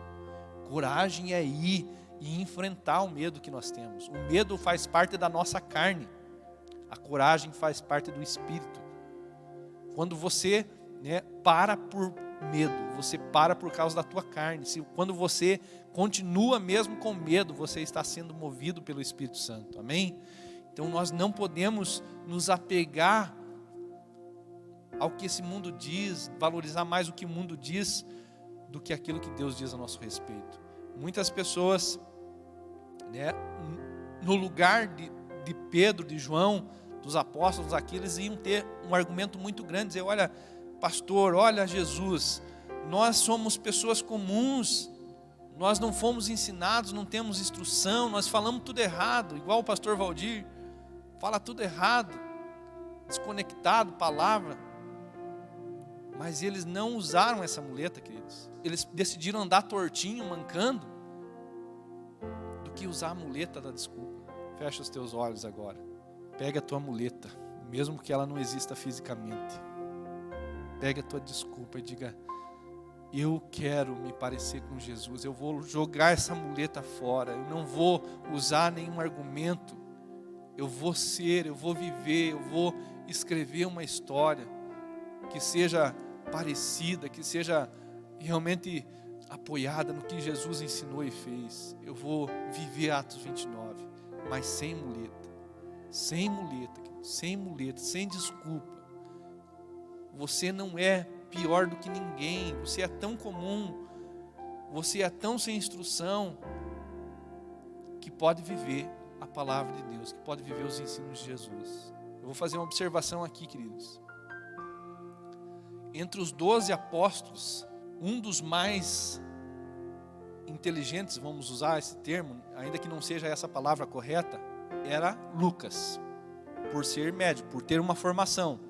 Coragem é ir e enfrentar o medo que nós temos. O medo faz parte da nossa carne. A coragem faz parte do Espírito. Quando você para por medo, você para por causa da tua carne. Quando você continua mesmo com medo, você está sendo movido pelo Espírito Santo. Amém? Então nós não podemos nos apegar ao que esse mundo diz, valorizar mais o que o mundo diz do que aquilo que Deus diz a nosso respeito. Muitas pessoas, no lugar de Pedro, de João, dos apóstolos aqui, eles iam ter um argumento muito grande, dizer: olha, pastor, olha Jesus, nós somos pessoas comuns, nós não fomos ensinados, não temos instrução, nós falamos tudo errado, igual o pastor Valdir, fala tudo errado, desconectado, palavra. Mas eles não usaram essa muleta, queridos. Eles decidiram andar tortinho, mancando, do que usar a muleta da desculpa. Fecha os teus olhos agora. Pega a tua muleta, mesmo que ela não exista fisicamente. Pega a tua desculpa e diga: eu quero me parecer com Jesus. Eu vou jogar essa muleta fora. Eu não vou usar nenhum argumento. Eu vou ser, eu vou viver, eu vou escrever uma história que seja parecida, que seja realmente apoiada no que Jesus ensinou e fez. Eu vou viver Atos 29, mas sem muleta, sem muleta, sem desculpa. Você não é pior do que ninguém, você é tão comum, você é tão sem instrução, que pode viver a palavra de Deus, que pode viver os ensinos de Jesus. Eu vou fazer uma observação aqui, queridos. Entre os 12 apóstolos, um dos mais inteligentes, vamos usar esse termo, ainda que não seja essa palavra correta, era Lucas, por ser médico, por ter uma formação.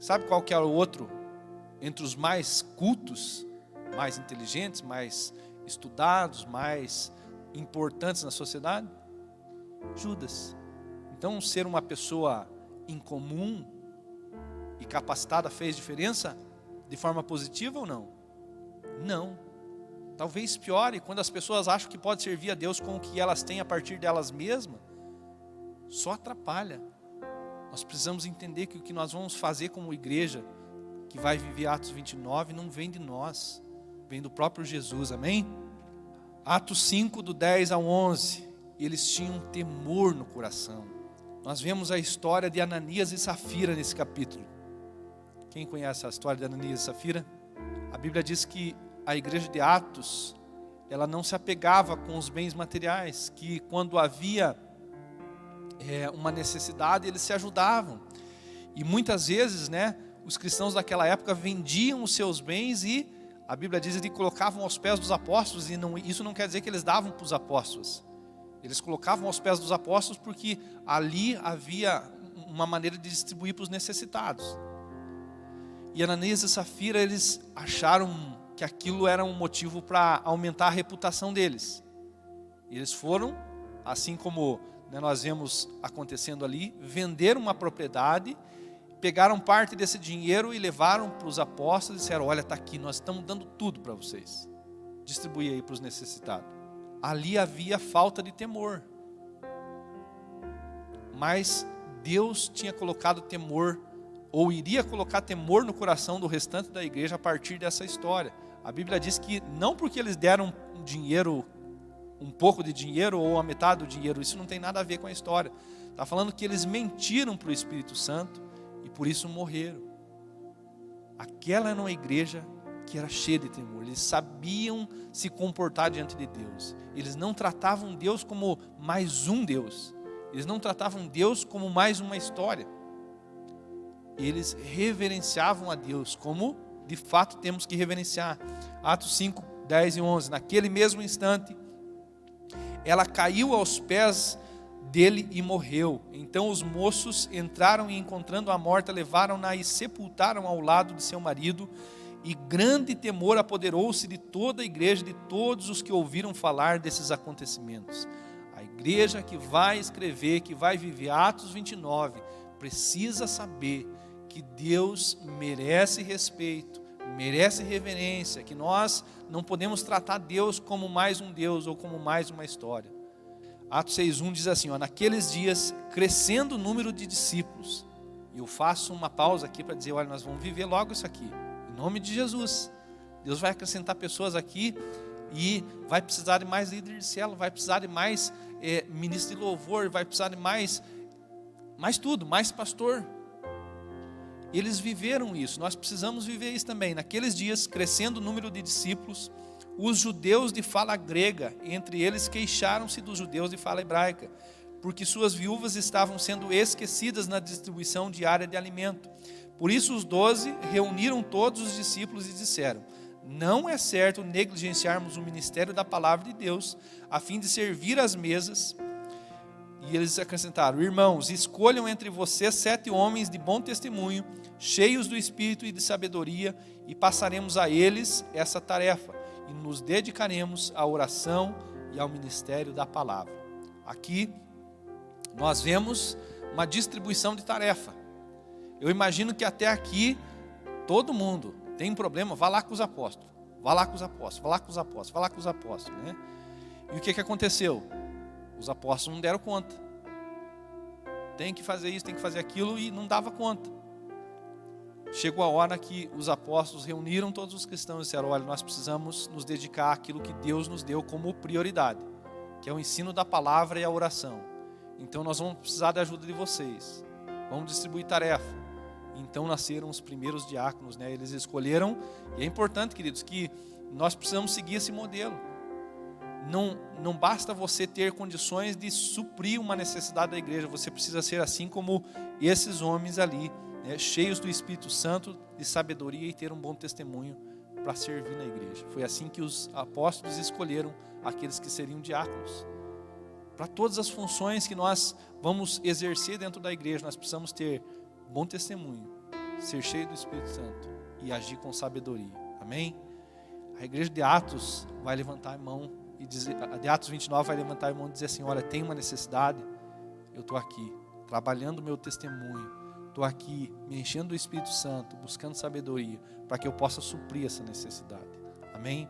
Sabe qual que era o outro? Entre os mais cultos, mais inteligentes, mais estudados, mais importantes na sociedade? Judas. Então, ser uma pessoa incomum e capacitada fez diferença de forma positiva ou não? Não. Talvez piore, quando as pessoas acham que pode servir a Deus com o que elas têm a partir delas mesmas, só atrapalha. Nós precisamos entender que o que nós vamos fazer como igreja, que vai viver Atos 29, não vem de nós, vem do próprio Jesus, amém? Atos 5, do 10 ao 11, eles tinham temor no coração. Nós vemos a história de Ananias e Safira nesse capítulo. Quem conhece a história de Ananias e Safira? A Bíblia diz que a igreja de Atos, ela não se apegava com os bens materiais, que quando havia uma necessidade, eles se ajudavam. E muitas vezes, os cristãos daquela época vendiam os seus bens e a Bíblia diz que colocavam aos pés dos apóstolos, e isso não quer dizer que eles davam para os apóstolos. Eles colocavam aos pés dos apóstolos porque ali havia uma maneira de distribuir para os necessitados. E Ananias e Safira, eles acharam que aquilo era um motivo para aumentar a reputação deles. E eles foram, assim como né, nós vemos acontecendo ali, venderam uma propriedade, pegaram parte desse dinheiro e levaram para os apóstolos e disseram: olha, está aqui, nós estamos dando tudo para vocês, distribui aí para os necessitados. Ali havia falta de temor, mas Deus tinha colocado temor, ou iria colocar temor no coração do restante da igreja a partir dessa história. A Bíblia diz que não porque eles deram dinheiro, um pouco de dinheiro ou a metade do dinheiro, isso não tem nada a ver com a história. Está falando que eles mentiram para o Espírito Santo e por isso morreram. Aquela era uma igreja que era cheia de temor. Eles sabiam se comportar diante de Deus. Eles não tratavam Deus como mais um Deus. Eles não tratavam Deus como mais uma história. Eles reverenciavam a Deus como de fato temos que reverenciar. Atos 5, 10 e 11. Naquele mesmo instante, ela caiu aos pés dele e morreu. Então os moços entraram e, encontrando a morta, levaram-na e sepultaram ao lado de seu marido. E grande temor apoderou-se de toda a igreja, de todos os que ouviram falar desses acontecimentos. A igreja que vai escrever, que vai viver Atos 29, precisa saber que Deus merece respeito, merece reverência, que nós não podemos tratar Deus como mais um Deus ou como mais uma história. Atos 6:1 diz assim, naqueles dias, crescendo o número de discípulos, e eu faço uma pausa aqui para dizer, olha, nós vamos viver logo isso aqui, em nome de Jesus. Deus vai acrescentar pessoas aqui e vai precisar de mais líder de célula, vai precisar de mais ministro de louvor, vai precisar de mais tudo, mais pastor. Eles viveram isso, nós precisamos viver isso também. Naqueles dias, crescendo o número de discípulos, os judeus de fala grega, entre eles queixaram-se dos judeus de fala hebraica, porque suas viúvas estavam sendo esquecidas na distribuição diária de alimento. Por isso os 12 reuniram todos os discípulos e disseram: não é certo negligenciarmos o ministério da palavra de Deus, a fim de servir às mesas. E eles acrescentaram: irmãos, escolham entre vocês 7 homens de bom testemunho, cheios do Espírito e de sabedoria, e passaremos a eles essa tarefa, e nos dedicaremos à oração e ao ministério da palavra. Aqui nós vemos uma distribuição de tarefa. Eu imagino que até aqui todo mundo tem um problema, vá lá com os apóstolos, vá lá com os apóstolos, vá lá com os apóstolos, vá lá com os apóstolos, né? E o que aconteceu? Os apóstolos não deram conta. Tem que fazer isso, tem que fazer aquilo, e não dava conta. Chegou a hora que os apóstolos reuniram todos os cristãos e disseram: olha, nós precisamos nos dedicar àquilo que Deus nos deu como prioridade, que é o ensino da palavra e a oração. Então nós vamos precisar da ajuda de vocês. Vamos distribuir tarefa. Então nasceram os primeiros diáconos, né? Eles escolheram, e é importante, queridos, que nós precisamos seguir esse modelo. Não basta você ter condições de suprir uma necessidade da igreja, você precisa ser assim como esses homens ali, né, cheios do Espírito Santo, de sabedoria, e ter um bom testemunho para servir na igreja. Foi assim que os apóstolos escolheram aqueles que seriam diáconos. Para todas as funções que nós vamos exercer dentro da igreja, nós precisamos ter bom testemunho, ser cheio do Espírito Santo e agir com sabedoria. Amém? A igreja de Atos vai levantar a mão e dizer, a de Atos 29 vai levantar a mão e dizer assim: olha, tem uma necessidade, eu estou aqui, trabalhando o meu testemunho, estou aqui, me enchendo do Espírito Santo, buscando sabedoria, para que eu possa suprir essa necessidade. Amém?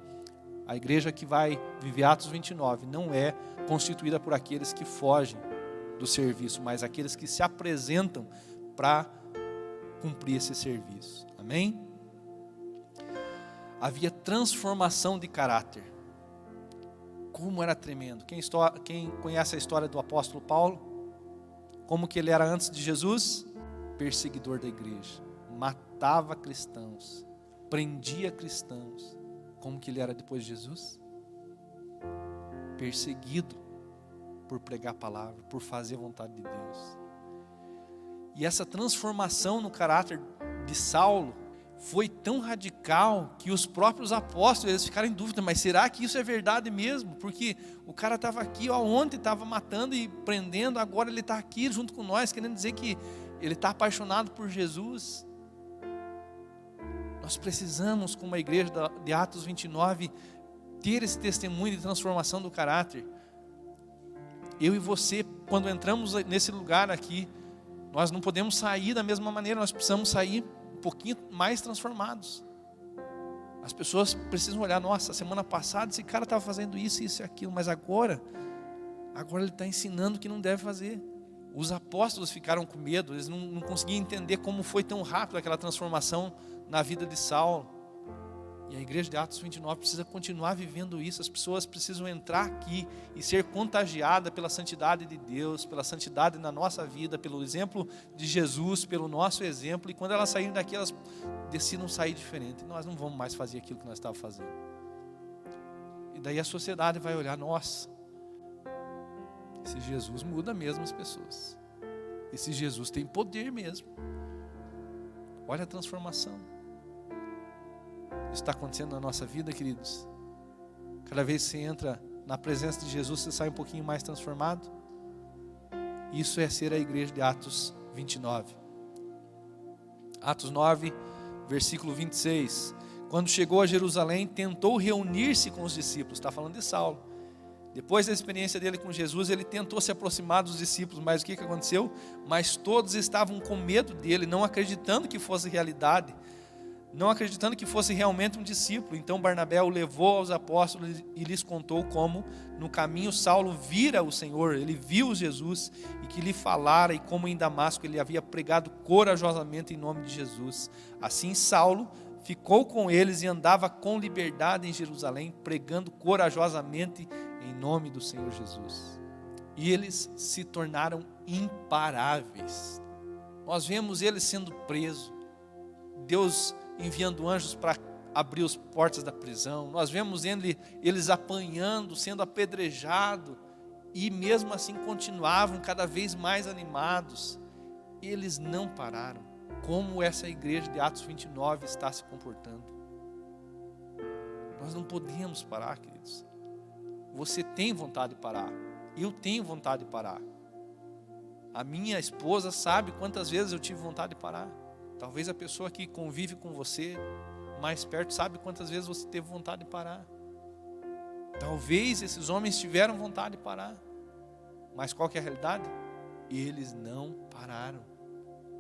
A igreja que vai viver Atos 29 não é constituída por aqueles que fogem do serviço, mas aqueles que se apresentam para cumprir esse serviço. Amém? Havia transformação de caráter. Como era tremendo. Quem conhece a história do apóstolo Paulo? Como que ele era antes de Jesus? Perseguidor da igreja. Matava cristãos. Prendia cristãos. Como que ele era depois de Jesus? Perseguido por pregar a palavra, por fazer a vontade de Deus. E essa transformação no caráter de Saulo foi tão radical que os próprios apóstolos, eles ficaram em dúvida: mas será que isso é verdade mesmo? Porque o cara estava aqui, ontem estava matando e prendendo, agora ele está aqui junto com nós, querendo dizer que ele está apaixonado por Jesus. Nós precisamos, como a igreja de Atos 29, ter esse testemunho de transformação do caráter. Eu e você quando entramos nesse lugar aqui, nós não podemos sair da mesma maneira, nós precisamos sair um pouquinho mais transformados. As pessoas precisam olhar, nossa, semana passada esse cara estava fazendo isso, isso e aquilo, mas agora ele está ensinando o que não deve fazer. Os apóstolos ficaram com medo, eles não conseguiam entender como foi tão rápido aquela transformação na vida de Saulo. E a igreja de Atos 29 precisa continuar vivendo isso. As pessoas precisam entrar aqui e ser contagiadas pela santidade de Deus, pela santidade na nossa vida, pelo exemplo de Jesus, pelo nosso exemplo. E quando elas saírem daqui, elas decidam sair diferente. Nós não vamos mais fazer aquilo que nós estávamos fazendo. E daí a sociedade vai olhar, nossa, esse Jesus muda mesmo as pessoas. Esse Jesus tem poder mesmo. Olha a transformação. Isso está acontecendo na nossa vida, queridos. Cada vez que você entra na presença de Jesus, você sai um pouquinho mais transformado. Isso é ser a igreja de Atos 29. Atos 9, versículo 26. Quando chegou a Jerusalém, tentou reunir-se com os discípulos. Está falando de Saulo. Depois da experiência dele com Jesus, ele tentou se aproximar dos discípulos, mas o que aconteceu? Mas todos estavam com medo dele, não acreditando que fosse realidade, não acreditando que fosse realmente um discípulo. Então Barnabé o levou aos apóstolos e lhes contou como no caminho Saulo vira o Senhor, ele viu Jesus e que lhe falara, e como em Damasco ele havia pregado corajosamente em nome de Jesus. Assim Saulo ficou com eles e andava com liberdade em Jerusalém, pregando corajosamente em nome do Senhor Jesus. E eles se tornaram imparáveis. Nós vemos eles sendo presos, Deus enviando anjos para abrir as portas da prisão. Nós vemos eles apanhando, sendo apedrejados, e mesmo assim continuavam cada vez mais animados. Eles não pararam. Como essa igreja de Atos 29 está se comportando? Nós não podemos parar, queridos. Você tem vontade de parar, eu tenho vontade de parar. A minha esposa sabe quantas vezes eu tive vontade de parar. Talvez a pessoa que convive com você mais perto sabe quantas vezes você teve vontade de parar. Talvez esses homens tiveram vontade de parar, mas qual que é a realidade? Eles não pararam.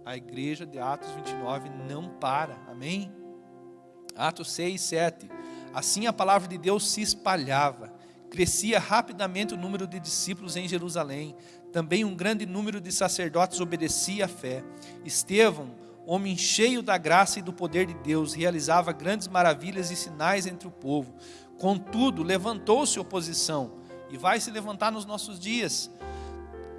A igreja de Atos 29 não para, amém? Atos 6, 7. Assim a palavra de Deus se espalhava, crescia rapidamente o número de discípulos em Jerusalém. Também um grande número de sacerdotes obedecia à fé. Estevão, homem cheio da graça e do poder de Deus, realizava grandes maravilhas e sinais entre o povo. Contudo, levantou-se oposição, e vai se levantar nos nossos dias.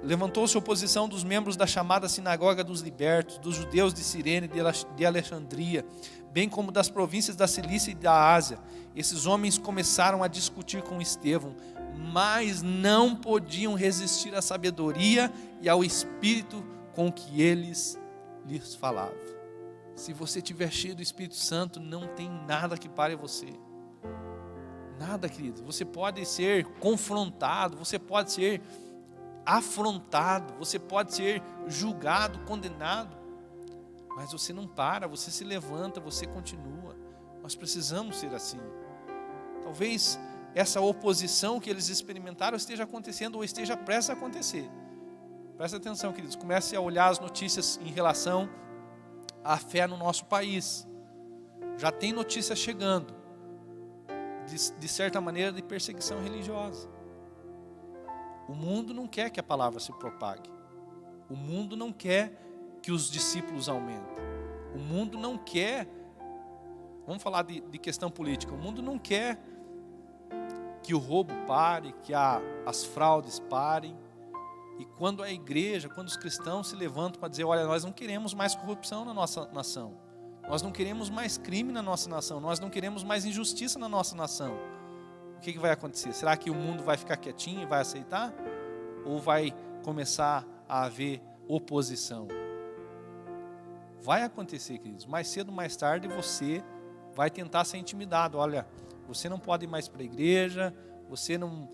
Levantou-se oposição dos membros da chamada Sinagoga dos Libertos, dos judeus de Cirene e de Alexandria, bem como das províncias da Cilícia e da Ásia. Esses homens começaram a discutir com Estevão, mas não podiam resistir à sabedoria e ao espírito com que eles lhes falava. Se você estiver cheio do Espírito Santo, não tem nada que pare você. Nada, querido. Você pode ser confrontado, você pode ser afrontado, você pode ser julgado, condenado, mas você não para, você se levanta, você continua. Nós precisamos ser assim. Talvez essa oposição que eles experimentaram esteja acontecendo ou esteja prestes a acontecer. Presta atenção, queridos, comece a olhar as notícias em relação à fé no nosso país. Já tem notícias chegando, de certa maneira, de perseguição religiosa. O mundo não quer que a palavra se propague. O mundo não quer que os discípulos aumentem. O mundo não quer, vamos falar de questão política, o mundo não quer que o roubo pare, que as fraudes parem. E quando a igreja, quando os cristãos se levantam para dizer, olha, nós não queremos mais corrupção na nossa nação, nós não queremos mais crime na nossa nação, nós não queremos mais injustiça na nossa nação, o que vai acontecer? Será que o mundo vai ficar quietinho e vai aceitar? Ou vai começar a haver oposição? Vai acontecer, queridos, mais cedo ou mais tarde você vai tentar ser intimidado. Olha, você não pode ir mais para a igreja, você não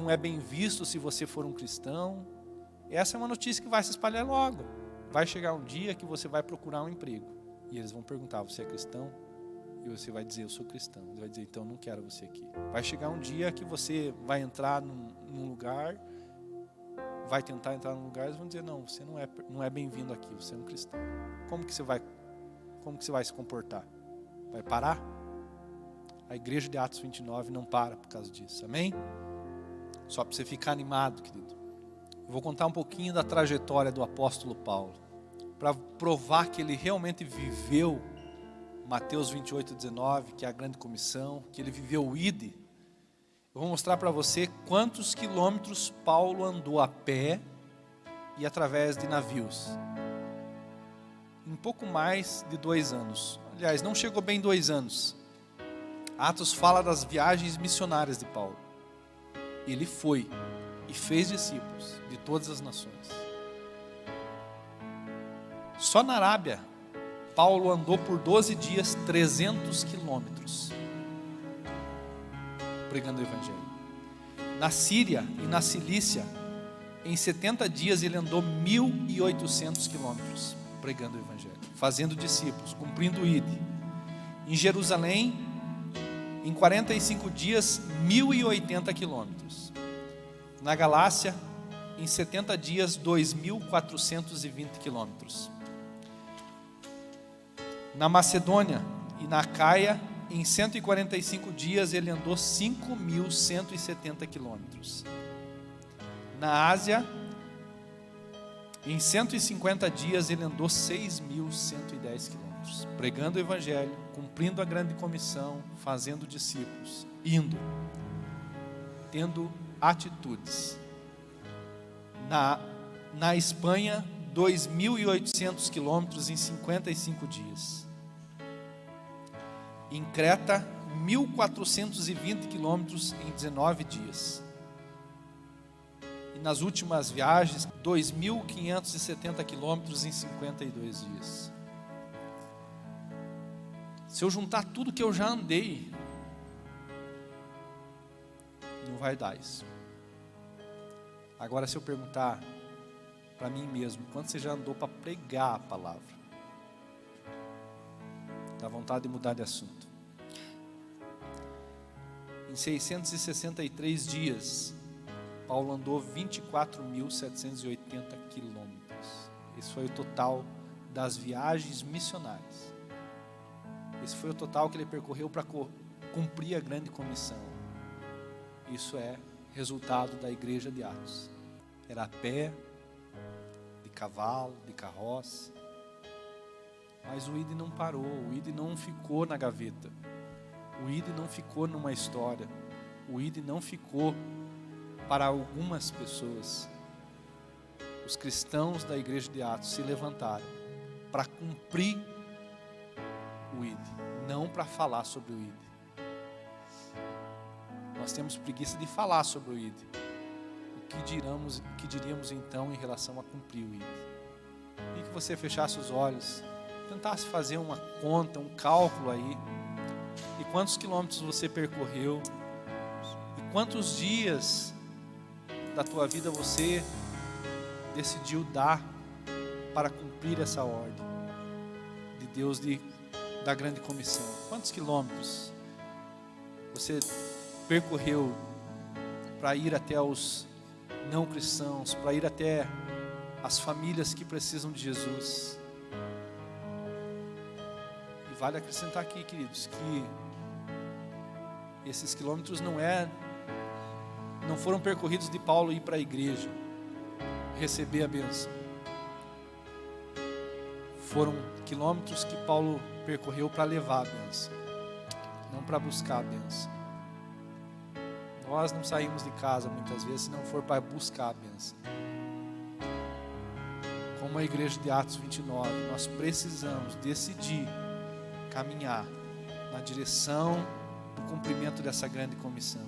é bem visto se você for um cristão. Essa é uma notícia que vai se espalhar logo. Vai chegar um dia que você vai procurar um emprego e eles vão perguntar, você é cristão? E você vai dizer, eu sou cristão. Ele vai dizer, então não quero você aqui. Vai chegar um dia que você vai entrar num lugar vai tentar entrar num lugar, eles vão dizer, não, você não é bem-vindo aqui, você é um cristão. Como que você vai se comportar? Vai parar? A igreja de Atos 29 não para por causa disso, amém? Só para você ficar animado, querido. Eu vou contar um pouquinho da trajetória do apóstolo Paulo, para provar que ele realmente viveu Mateus 28:19, que é a grande comissão, que ele viveu o ID. Eu vou mostrar para você quantos quilômetros Paulo andou a pé e através de navios. Em pouco mais de 2 anos. Aliás, não chegou bem 2 anos. Atos fala das viagens missionárias de Paulo. Ele foi e fez discípulos de todas as nações. Só na Arábia, Paulo andou por 12 dias 300 quilômetros pregando o evangelho. Na Síria e na Cilícia, em 70 dias ele andou 1.800 quilômetros pregando o evangelho, fazendo discípulos, cumprindo o ID. Em Jerusalém, em 45 dias, 1.080 quilômetros. Na Galácia, em 70 dias, 2.420 quilômetros. Na Macedônia e na Acaia, em 145 dias, ele andou 5.170 quilômetros. Na Ásia, em 150 dias, ele andou 6.110 quilômetros, pregando o evangelho, cumprindo a grande comissão, fazendo discípulos, indo, tendo atitudes. Na Espanha, 2.800 quilômetros em 55 dias. Em Creta, 1.420 quilômetros em 19 dias. E nas últimas viagens, 2.570 quilômetros em 52 dias. Se eu juntar tudo que eu já andei, não vai dar isso. Agora, se eu perguntar para mim mesmo, quanto você já andou para pregar a palavra? Dá vontade de mudar de assunto. Em 663 dias, Paulo andou 24.780 quilômetros. Esse foi o total das viagens missionárias. Esse foi o total que ele percorreu para cumprir a grande comissão. Isso é resultado da igreja de Atos. Era a pé, de cavalo, de carroça. Mas o ID não parou, o ID não ficou na gaveta. O ID não ficou numa história. O ID não ficou para algumas pessoas. Os cristãos da igreja de Atos se levantaram para cumprir o ID, não para falar sobre o ID. Nós temos preguiça de falar sobre o ID. O que diríamos então em relação a cumprir o ID? E que você fechasse os olhos, tentasse fazer uma conta, um cálculo aí, e quantos quilômetros você percorreu, e quantos dias da tua vida você decidiu dar para cumprir essa ordem de Deus, da grande comissão. Quantos quilômetros você percorreu para ir até os não cristãos, para ir até as famílias que precisam de Jesus? E vale acrescentar aqui, queridos, que esses quilômetros não foram percorridos de Paulo ir para a igreja receber a bênção. Foram quilômetros que Paulo percorreu para levar a bênção, não para buscar a bênção. Nós não saímos de casa muitas vezes se não for para buscar a bênção. Como a igreja de Atos 29, nós precisamos decidir caminhar na direção do cumprimento dessa grande comissão.